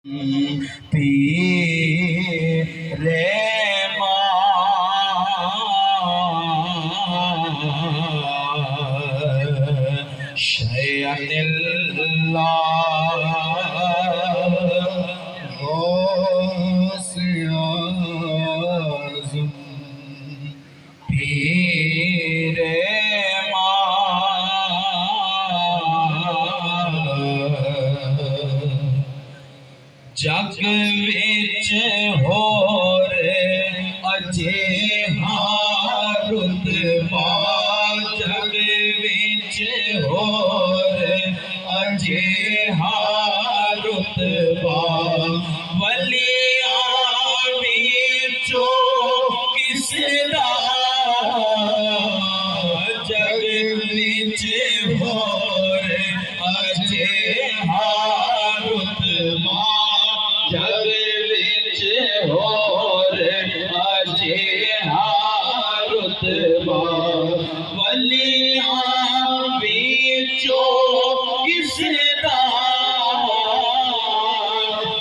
पीरे जग विच होर अजिहा रुतबा जग विच होर अजिहा रुतबा वलियां विचों किसदा जग विच होर अजिहा रुतबा जग विच होर अजिहा रुतबा वलियां विचों किसदा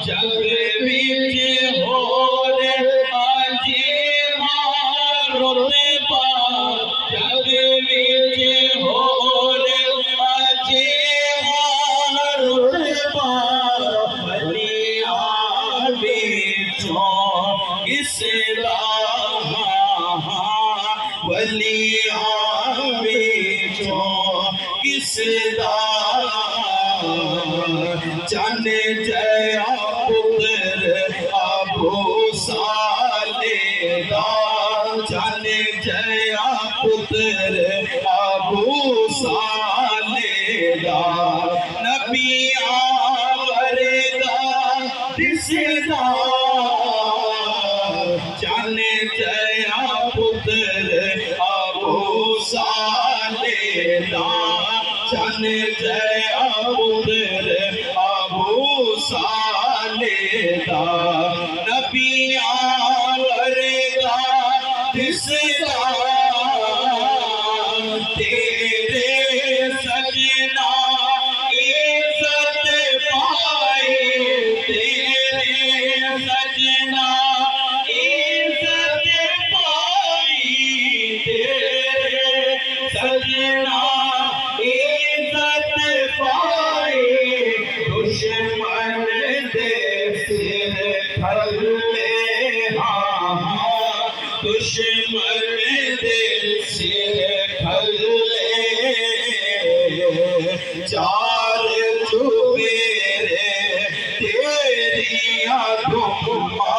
जग विच होर अजिहा रुतबा जग विच होर अजिहा रुतबा किसदा वलियां विचों किसदा चन जया पुत्र अबू सालेह दा चन जया पुत्र अबू सालेह दा नबियां वर्गा दिसदा चन जया पुत्र अबू सालेह दा चन जया पुत्र अबू सालेह दा नबियां वर्गा दिसदा तेरे सजना इज्जत पाए तेरे सजना सजना इज्जत पाए दुश्मन दे सिर थल्ले दुश्मन दे सिर थल्ले चार चुबेरे तेरियां धुम्मा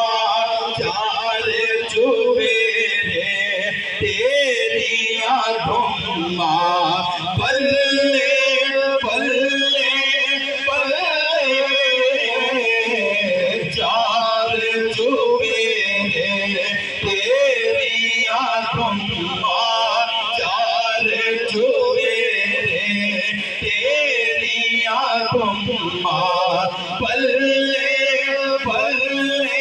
चार चुबेरे तेरियां धुम्मा बल्ले बल्ले बल्ले चार चुबेरे तेरियां धुम्मा चार चुबेरे तेरियां धुम्मा बल्ले बल्ले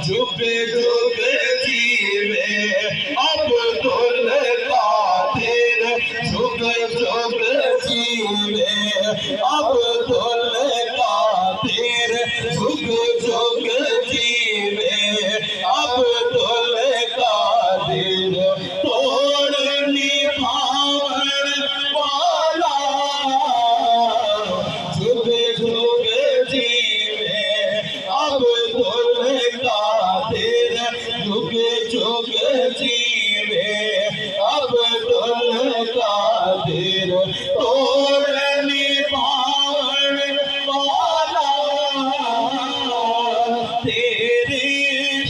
जुबे जुबे जीवे अब्दुल कादिर जुग जुग जीवे अब्दुल कादिर जुग जुग जीवे अब्दुल कादिर तोड़ निभावन वाला जुग जुग जीवे अब्दुल कादिर जुग जुग जीवे अब्दुल कादिर तोड़ निभावन वाला तेरे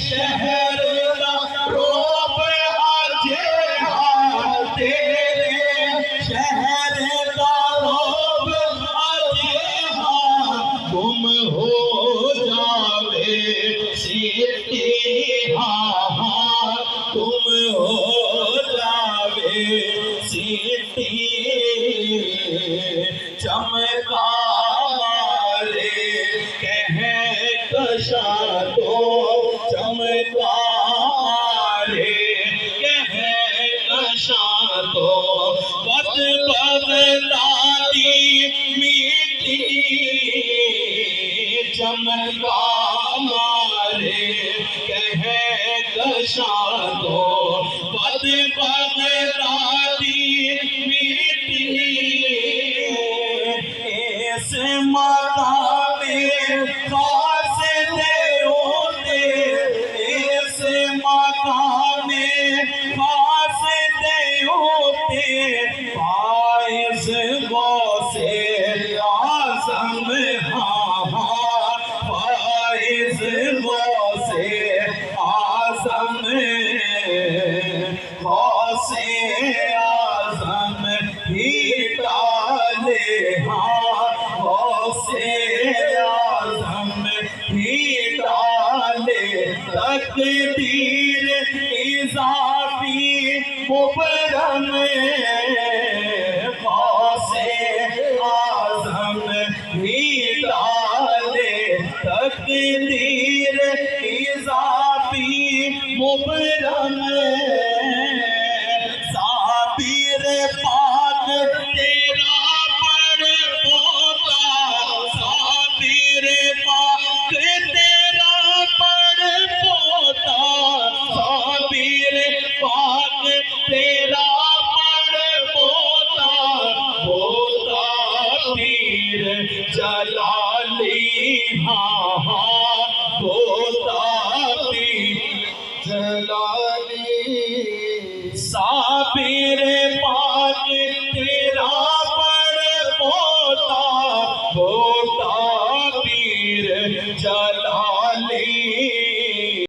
शहर का रोब अजे तेरे शहर का मीठी चमका मारे कह कशा दो बद बगदादी मीठी इस मकामे खास दे होते इस मकामे खास दे होते फाइज गौसे आज़म हाँ फाइज गौसे आज़म गौसे आज़म ही डाले हाँ गौसे आज़म ही डाले तकदीर इज़ाफ़ी मुबरम गौसे आज़म ही डाले तकदीर इज़ाफ़ी मुबरम साबिर पाक तेरा पर होता साबिर पाक तेरा पर होता साबिर पाक तेरा पर होता पीर जलाली हाँ होता पीर जलाली साबिर